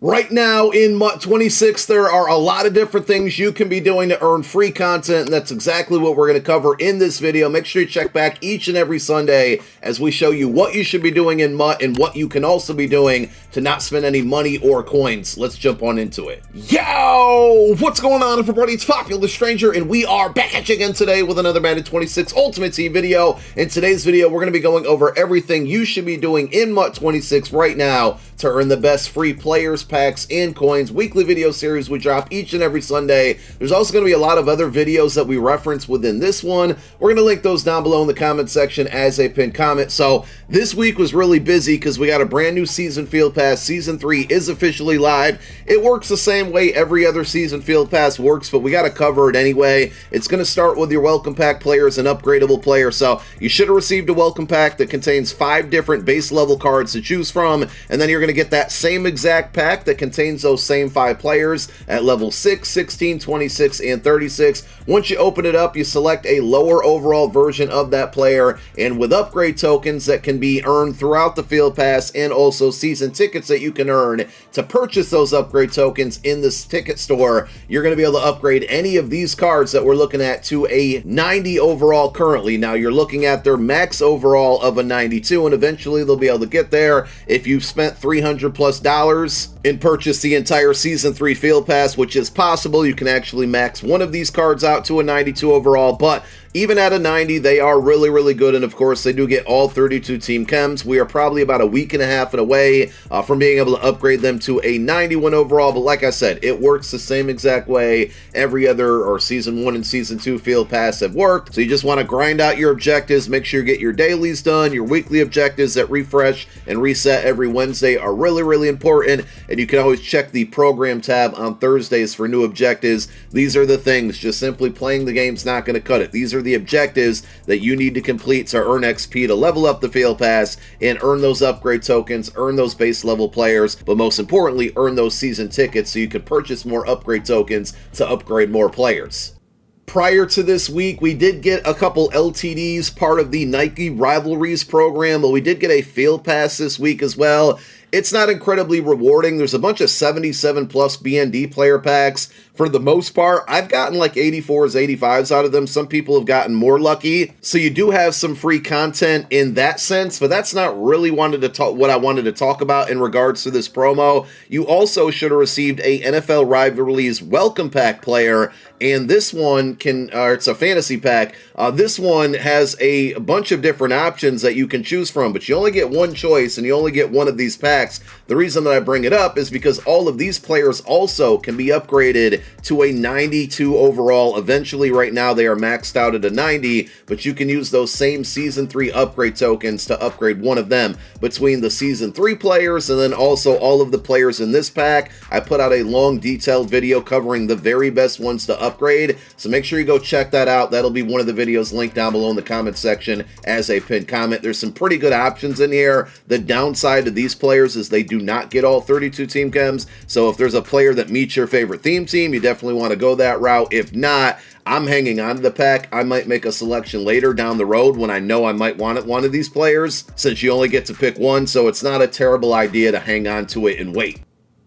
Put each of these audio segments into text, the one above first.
Right now in MUT 26, there are a lot of different things you can be doing to earn free content, and that's exactly what we're going to cover in this video. Make sure you check back each and every Sunday as we show you what you should be doing in MUT and what you can also be doing to not spend any money or coins. Let's jump on into it. Yo! What's going on, everybody? It's Popular Stranger, and we are back at you again today with another Madden 26 Ultimate Team video. In today's video, we're going to be going over everything you should be doing in MUT 26 right now to earn the best free players, packs, and coins. Weekly video series we drop each and every Sunday. There's also going to be a lot of other videos that we reference within this one. We're going to link those down below in the comment section as a pinned comment. So this week was really busy because we got a brand new season field pass. Season 3 is officially live. It works the same way every other season field pass works, but we got to cover it anyway. It's going to start with your welcome pack players and upgradable players. So you should have received a welcome pack that contains 5 different base level cards to choose from, and then you're going to get that same exact pack that contains those same 5 players at level 6, 16, 26, and 36. Once you open it up, you select a lower overall version of that player, and with upgrade tokens that can be earned throughout the field pass and also season tickets that you can earn to purchase those upgrade tokens in this ticket store, you're going to be able to upgrade any of these cards that we're looking at to a 90 overall currently. Now you're looking at their max overall of a 92, and eventually they'll be able to get there if you've spent $300+ and purchase the entire season 3 field pass, which is possible. You can actually max one of these cards out to a 92 overall, but even at a 90, they are really, really good, and of course, they do get all 32 team chems. We are probably about a week and a half away from being able to upgrade them to a 91 overall, but like I said, it works the same exact way every other, or Season 1 and Season 2 field pass have worked. So you just want to grind out your objectives, make sure you get your dailies done. Your weekly objectives that refresh and reset every Wednesday are really, really important, and you can always check the program tab on Thursdays for new objectives. These are the things. Just simply playing the game's not going to cut it. These are the objectives that you need to complete to earn XP to level up the field pass and earn those upgrade tokens, earn those base level players, but most importantly, earn those season tickets so you can purchase more upgrade tokens to upgrade more players. Prior to this week, we did get a couple LTDs, part of the Nike Rivalries program, but we did get a field pass this week as well. It's not incredibly rewarding. There's a bunch of 77+ BND player packs. For the most part, I've gotten like 84s, 85s out of them. Some people have gotten more lucky. So you do have some free content in that sense, but that's not really what I wanted to talk about in regards to this promo. You also should have received a NFL Rivalries welcome pack player, and this one it's a fantasy pack. This one has a bunch of different options that you can choose from, but you only get one choice and you only get one of these packs. The reason that I bring it up is because all of these players also can be upgraded to a 92 overall. Eventually, right now they are maxed out at a 90, but you can use those same Season 3 upgrade tokens to upgrade one of them between the Season 3 players and then also all of the players in this pack. I put out a long detailed video covering the very best ones to upgrade, so make sure you go check that out. That'll be one of the videos linked down below in the comment section as a pinned comment. There's some pretty good options in here. The downside to these players is they do not get all 32 team chems, so if there's a player that meets your favorite theme team, you definitely want to go that route. If not, I'm hanging on to the pack. I might make a selection later down the road when I know I might want one of these players, since you only get to pick one, so it's not a terrible idea to hang on to it and wait.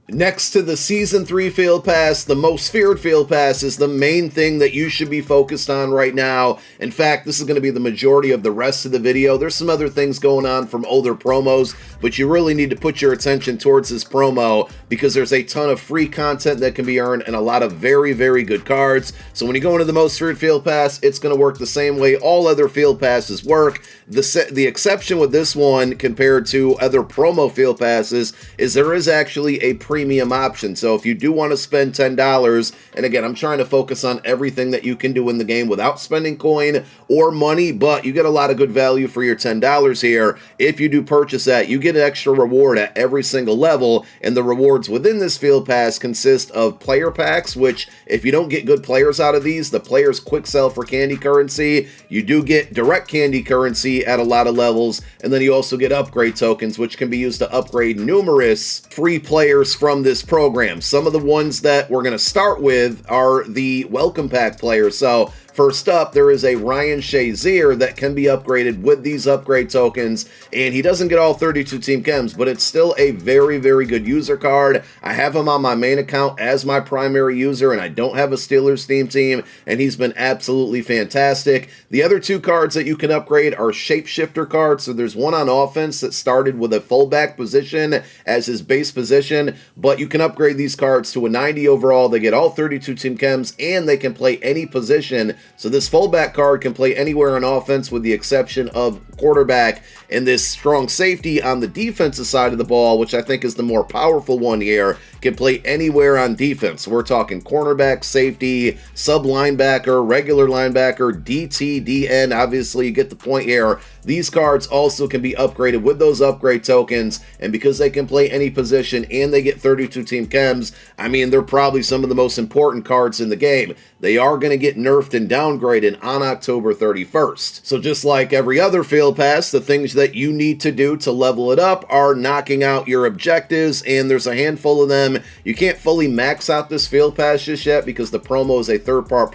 Next to the Season 3 field pass, the most feared field pass is the main thing that you should be focused on right now. In fact, this is going to be the majority of the rest of the video. There's some other things going on from older promos, but you really need to put your attention towards this promo because there's a ton of free content that can be earned and a lot of very, very good cards. So when you go into the most feared field pass, it's going to work the same way all other field passes work. The exception with this one compared to other promo field passes is there is actually a premium option. So if you do want to spend $10, and again, I'm trying to focus on everything that you can do in the game without spending coin or money, but you get a lot of good value for your $10 here. If you do purchase that, you get an extra reward at every single level, and the rewards within this field pass consist of player packs, which if you don't get good players out of these, the players quick sell for candy currency. You do get direct candy currency at a lot of levels, and then you also get upgrade tokens, which can be used to upgrade numerous free players from this program. Some of the ones that we're going to start with are the welcome pack players. So First up, there is a Ryan Shazier that can be upgraded with these upgrade tokens, and he doesn't get all 32 team chems, but it's still a very, very good user card. I have him on my main account as my primary user, and I don't have a Steelers theme team, and he's been absolutely fantastic. The other two cards that you can upgrade are shapeshifter cards. So there's one on offense that started with a fullback position as his base position, but you can upgrade these cards to a 90 overall. They get all 32 team chems, and they can play any position. So this fullback card can play anywhere on offense with the exception of quarterback, and this strong safety on the defensive side of the ball, which I think is the more powerful one here, can play anywhere on defense. We're talking cornerback, safety, sub linebacker, regular linebacker, DT, DN. Obviously, you get the point here. These cards also can be upgraded with those upgrade tokens, and because they can play any position and they get 32 team chems, I mean, they're probably some of the most important cards in the game. They are going to get nerfed and downgraded on October 31st. So just like every other field pass, the things that you need to do to level it up are knocking out your objectives, and there's a handful of them. You can't fully max out this field pass just yet because the promo is a three-part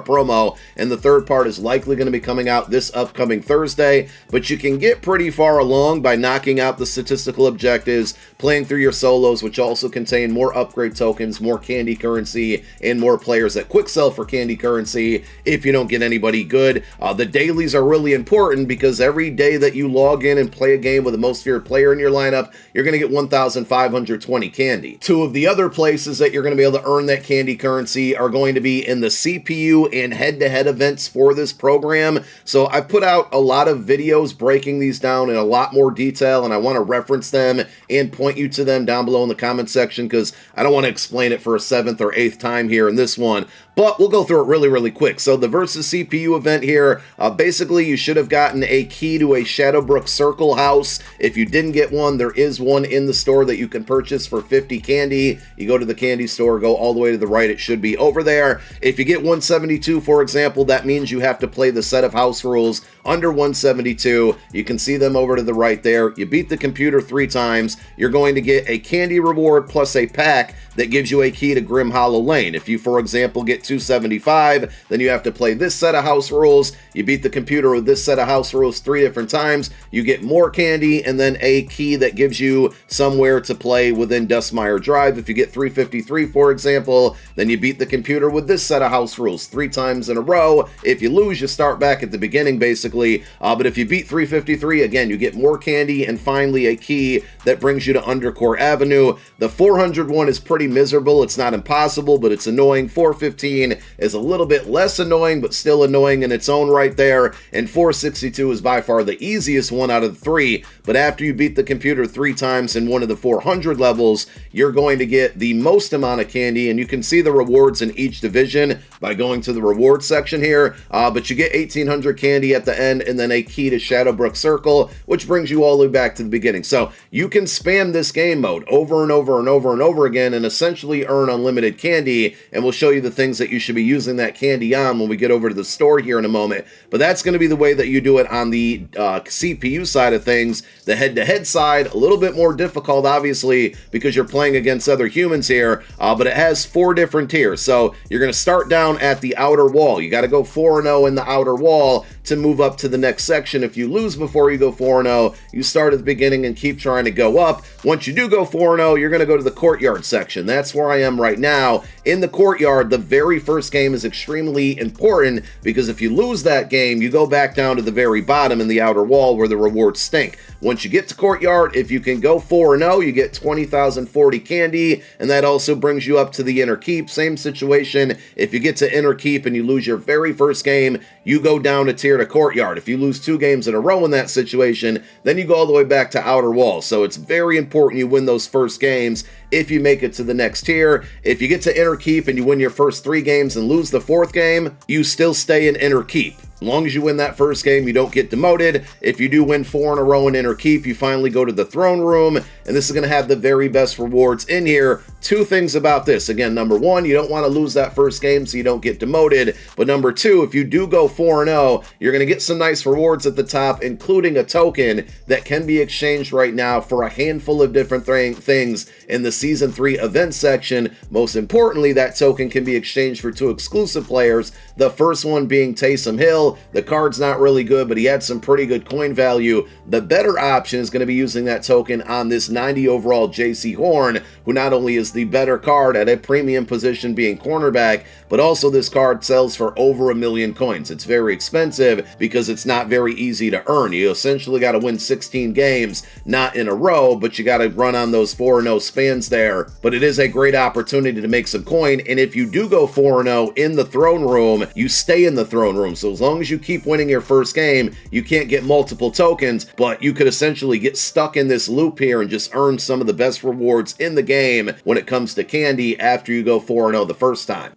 promo, and the third part is likely going to be coming out this upcoming Thursday, but you can get pretty far along by knocking out the statistical objectives, playing through your solos, which also contain more upgrade tokens, more candy currency, and more players that quick sell for candy currency if you don't get anybody good. The dailies are really important because every day that you log in and play a game with the most feared player in your lineup, you're going to get 1,520 candy. Two of the other places that you're going to be able to earn that candy currency are going to be in the CPU and head-to-head events for this program. So I've put out a lot of videos breaking these down in a lot more detail, and I want to reference them and point you to them down below in the comment section because I don't want to explain it for a 7th or 8th time here in this one. But we'll go through it really, really quick. So the versus CPU event here, basically you should have gotten a key to a Shadowbrook Circle house. If you didn't get one, there is one in the store that you can purchase for 50 candy. You go to the candy store, go all the way to the right, it should be over there. If you get 172, for example, that means you have to play the set of house rules under 172. You can see them over to the right there. You beat the computer 3 times, you're going to get a candy reward plus a pack that gives you a key to Grim Hollow Lane. If you, for example, get 275, then you have to play this set of house rules. You beat the computer with this set of house rules 3 different times, you get more candy, and then a key that gives you somewhere to play within Dustmire Drive. If you get 353, for example, then you beat the computer with this set of house rules 3 times in a row. If you lose, you start back at the beginning, basically. But if you beat 353, again, you get more candy, and finally a key that brings you to Undercore Avenue. The 400 one is pretty miserable. It's not impossible, but it's annoying. 415 is a little bit less annoying, but still annoying in its own right there. And 462 is by far the easiest one out of the 3. But after you beat the computer 3 times in one of the 400 levels, you're going to get the most amount of candy, and you can see the rewards in each division by going to the rewards section here. But you get 1,800 candy at the end, and then a key to Shadowbrook Circle, which brings you all the way back to the beginning. So you can spam this game mode over and over and over and over again and essentially earn unlimited candy, and we'll show you the things that you should be using that candy on when we get over to the store here in a moment. But that's going to be the way that you do it on the CPU side of things. The head-to-head side, a little bit more difficult, obviously, because you're playing against other humans here, but it has 4 different tiers. So you're going to start down at the outer wall. You got to go 4-0 in the outer wall to move up to the next section. If you lose before you go 4-0, you start at the beginning and keep trying to go up. Once you do go 4-0, you're going to go to the courtyard section. That's where I am right now. In the courtyard, the very first game is extremely important because if you lose that game, you go back down to the very bottom in the outer wall where the rewards stink. Once you get to courtyard, if you can go 4-0, you get 20,040 candy, and that also brings you up to the inner keep. Same situation. If you get to inner keep and you lose your very first game, you go down a tier to courtyard. If you lose 2 games in a row in that situation, then you go all the way back to outer wall. So it's very important you win those first games if you make it to the next tier. If you get to inner keep and you win your first 3 games and lose the 4th game, you still stay in inner keep. As long as you win that first game, you don't get demoted. If you do win 4 in a row and enter keep, you finally go to the throne room, and this is going to have the very best rewards in here. 2 things about this. Again, number 1, you don't want to lose that first game so you don't get demoted. But number 2, if you do go 4-0, you're going to get some nice rewards at the top, including a token that can be exchanged right now for a handful of different things in the Season 3 event section. Most importantly, that token can be exchanged for 2 exclusive players. The first one being Taysom Hill. The card's not really good, but he had some pretty good coin value. The better option is going to be using that token on this 90 overall JC Horn, who not only is the better card at a premium position being cornerback, but also this card sells for over 1 million coins. It's very expensive because it's not very easy to earn. You essentially got to win 16 games, not in a row, but you got to run on those 4-0 spans there. But it is a great opportunity to make some coin, and if you do go 4-0 in the throne room, you stay in the throne room. So as long as you keep winning your first game, you can't get multiple tokens, but you could essentially get stuck in this loop here and just earn some of the best rewards in the game when it comes to candy after you go 4-0 the first time.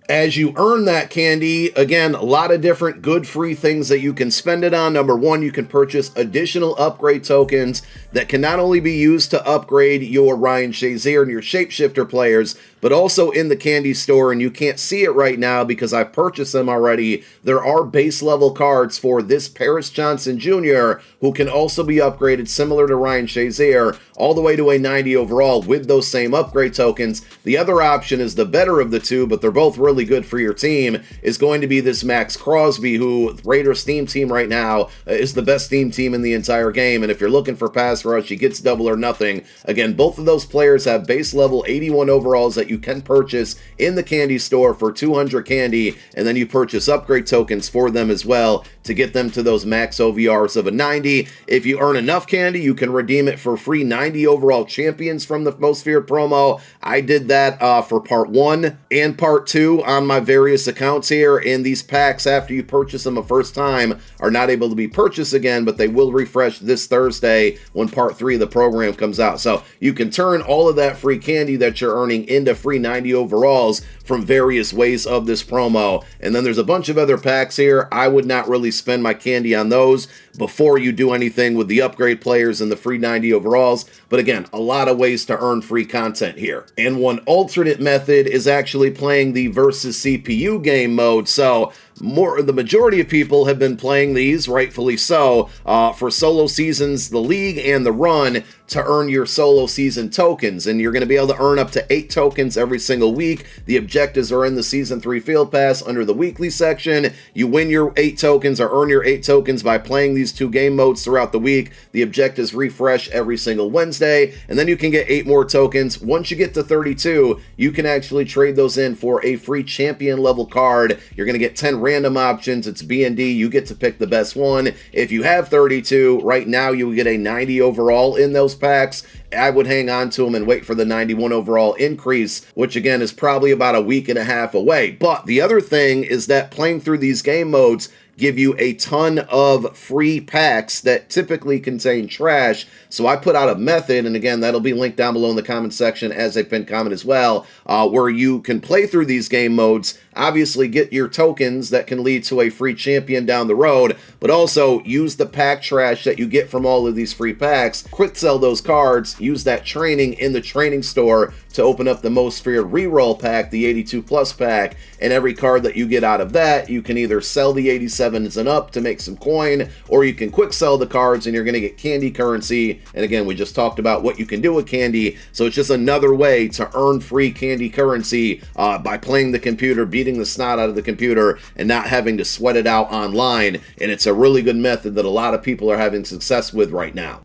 As you earn that candy, again, a lot of different good free things that you can spend it on. Number 1, you can purchase additional upgrade tokens that can not only be used to upgrade your Ryan Shazier and your Shapeshifter players, but also in the candy store, and you can't see it right now because I purchased them already. There are base level cards for this Paris Johnson Jr., who can also be upgraded similar to Ryan Shazier, all the way to a 90 overall with those same upgrade tokens. The other option is the better of the two, but they're both really good for your team, is going to be this Max Crosby, who Raiders Steam Team right now is the best Steam Team in the entire game, and if you're looking for pass rush, he gets double or nothing. Again, both of those players have base level 81 overalls that you can purchase in the candy store for 200 candy, and then you purchase upgrade tokens for them as well to get them to those max OVRs of a 90. If you earn enough candy, you can redeem it for free 90 overall champions from the Most Feared promo. I did that for part 1 and part 2 on my various accounts here, and these packs, after you purchase them a first time, are not able to be purchased again, but they will refresh this Thursday when part 3 of the program comes out. So you can turn all of that free candy that you're earning into free 90 overalls from various ways of this promo. And then there's a bunch of other packs here. I would not really spend my candy on those before you do anything with the upgrade players and the free 90 overalls. But again, a lot of ways to earn free content here. And one alternate method is actually playing the versus CPU game mode. So the majority of people have been playing these, rightfully so, for solo seasons, the league, and the run to earn your solo season tokens. And you're going to be able to earn up to 8 tokens every single week. The objectives are in the Season 3 Field Pass under the weekly section. You win your 8 tokens or earn your 8 tokens by playing these 2 game modes throughout the week. The objectives refresh every single Wednesday, and then you can get 8 more tokens. Once you get to 32, you can actually trade those in for a free champion level card. You're going to get 10 random options. It's B&D. You get to pick the best one. If you have 32, right now you will get a 90 overall in those packs. I would hang on to them and wait for the 91 overall increase, which again is probably about a week and a half away. But the other thing is that playing through these game modes give you a ton of free packs that typically contain trash. So I put out a method, and again, that'll be linked down below in the comment section as a pinned comment as well, where you can play through these game modes, obviously get your tokens that can lead to a free champion down the road, but also use the pack trash that you get from all of these free packs, quick sell those cards, use that training in the training store to open up the Most Feared reroll pack, the 82 plus pack, and every card that you get out of that, you can either sell the 87s and up to make some coin, or you can quick sell the cards and you're going to get candy currency. And again, we just talked about what you can do with candy, so it's just another way to earn free candy currency by playing the computer, beating the snot out of the computer, and not having to sweat it out online. And it's a really good method that a lot of people are having success with right now.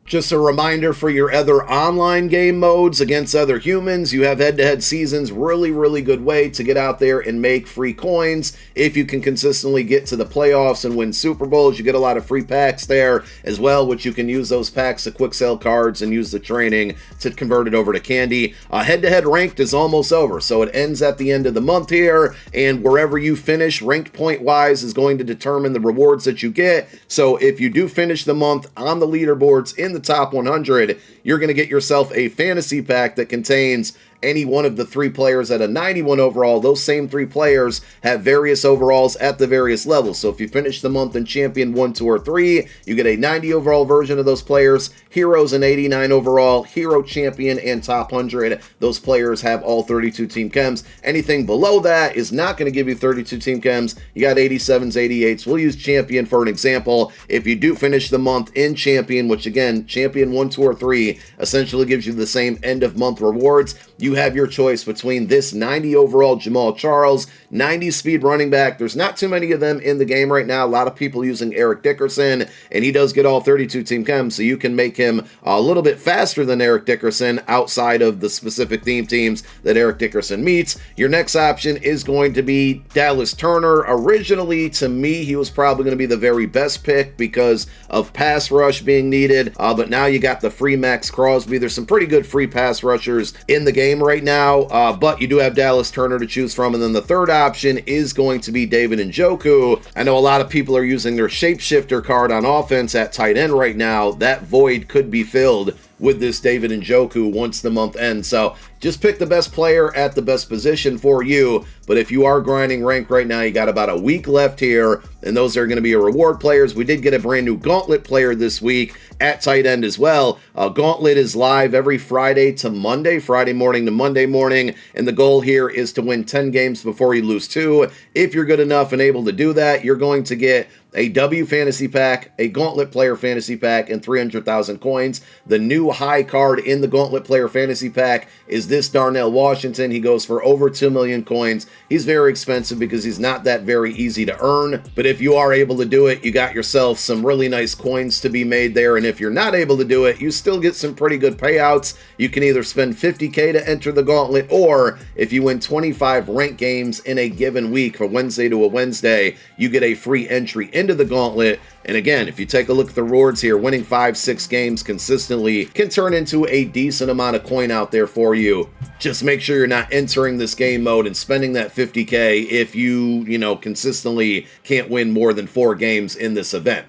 Just a reminder for your other online game modes against other humans, you have head-to-head seasons, really good way to get out there and make free coins. If you can consistently get to the playoffs and win Super Bowls, you get a lot of free packs there as well, which you can use those packs to quick sell cards and use the training to convert it over to candy. Head-to-head ranked is almost over, so it ends at the end of the month here, and wherever you finish ranked point-wise is going to determine the rewards that you get. So if you do finish the month on the leaderboards in the top 100, you're going to get yourself a fantasy pack that contains any one of the 3 players at a 91 overall, those same 3 players have various overalls at the various levels. So if you finish the month in Champion 1, 2, or 3, you get a 90 overall version of those players. Heroes an 89 overall, Hero Champion, and Top 100. Those players have all 32 team chems. Anything below that is not going to give you 32 team chems. You got 87s, 88s. We'll use Champion for an example. If you do finish the month in Champion, which again, Champion 1, 2, or 3 essentially gives you the same end of month rewards, you have your choice between this 90 overall Jamal Charles, 90 speed running back. There's not too many of them in the game right now. A lot of people using Eric Dickerson, and he does get all 32 team chems, so you can make him a little bit faster than Eric Dickerson outside of the specific theme teams that Eric Dickerson meets. Your next option is going to be Dallas Turner. Originally, to me, he was probably going to be the very best pick because of pass rush being needed, but now you got the free Max Crosby. There's some pretty good free pass rushers in the game right now, but you do have Dallas Turner to choose from. And then the third option is going to be David Njoku. I know a lot of people are using their shapeshifter card on offense at tight end right now. That void could be filled with this David Njoku once the month ends. So just pick the best player at the best position for you. But if you are grinding rank right now, you got about a week left here, and those are going to be your reward players. We did get a brand new Gauntlet player this week at tight end as well. Gauntlet is live every Friday to Monday, Friday morning to Monday morning, and the goal here is to win 10 games before you lose 2. If you're good enough and able to do that, you're going to get a W fantasy pack, a Gauntlet player fantasy pack, and 300,000 coins. The new high card in the Gauntlet player fantasy pack is this Darnell Washington. He goes for over 2 million coins. He's very expensive because he's not that very easy to earn. But if you are able to do it, you got yourself some really nice coins to be made there. And if you're not able to do it, you still get some pretty good payouts. You can either spend 50K to enter the Gauntlet, or if you win 25 ranked games in a given week from Wednesday to a Wednesday, you get a free entry into the Gauntlet. And again, if you take a look at the rewards here, winning 5-6 games consistently can turn into a decent amount of coin out there for you. Just make sure you're not entering this game mode and spending that 50K if you consistently can't win more than 4 games in this event.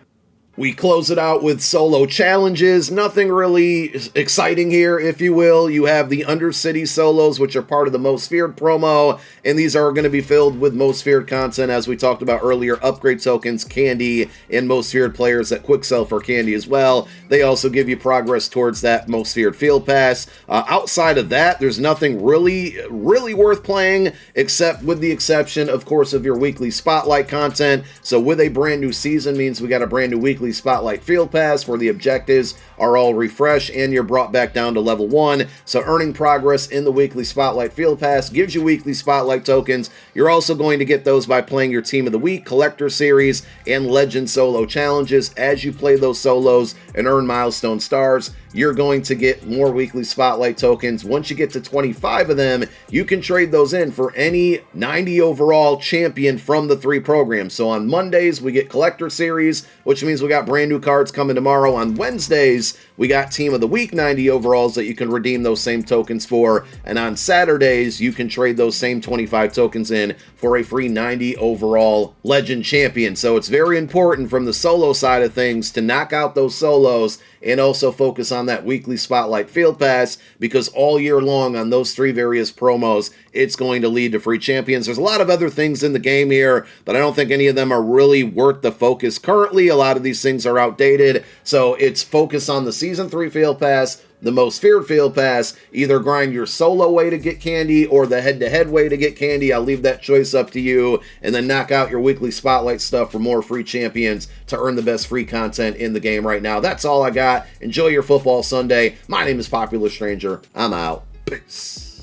We close it out with solo challenges. Nothing really exciting here, if you will. You have the Undercity solos, which are part of the Most Feared promo, and these are going to be filled with Most Feared content, as we talked about earlier, upgrade tokens, candy, and Most Feared players that quick sell for candy as well. They also give you progress towards that Most Feared Field Pass. Outside of that, there's nothing really worth playing, except with the exception, of course, of your weekly Spotlight content. So with a brand new season means we got a brand new weekly Spotlight Field Pass where the objectives are all refreshed and you're brought back down to level 1. So earning progress in the weekly Spotlight Field Pass gives you weekly Spotlight tokens. You're also going to get those by playing your Team of the Week, Collector Series, and Legend Solo challenges. As you play those solos and earn milestone stars, you're going to get more weekly Spotlight tokens. Once you get to 25 of them, you can trade those in for any 90 overall champion from the 3 programs. So on Mondays, we get Collector Series, which means we got brand new cards coming tomorrow. On Wednesdays, we got Team of the Week 90 overalls that you can redeem those same tokens for. And on Saturdays, you can trade those same 25 tokens in for a free 90 overall Legend Champion. So it's very important from the solo side of things to knock out those solos and also focus on that weekly Spotlight Field Pass, because all year long on those 3 various promos, it's going to lead to free champions. There's a lot of other things in the game here, but I don't think any of them are really worth the focus currently. A lot of these things are outdated, so it's focus on the Season 3 Field Pass, the Most Feared Field Pass. Either grind your solo way to get candy or the head-to-head way to get candy. I'll leave that choice up to you. And then knock out your weekly Spotlight stuff for more free champions to earn the best free content in the game right now. That's all I got. Enjoy your football Sunday. My name is Popular Stranger. I'm out. Peace.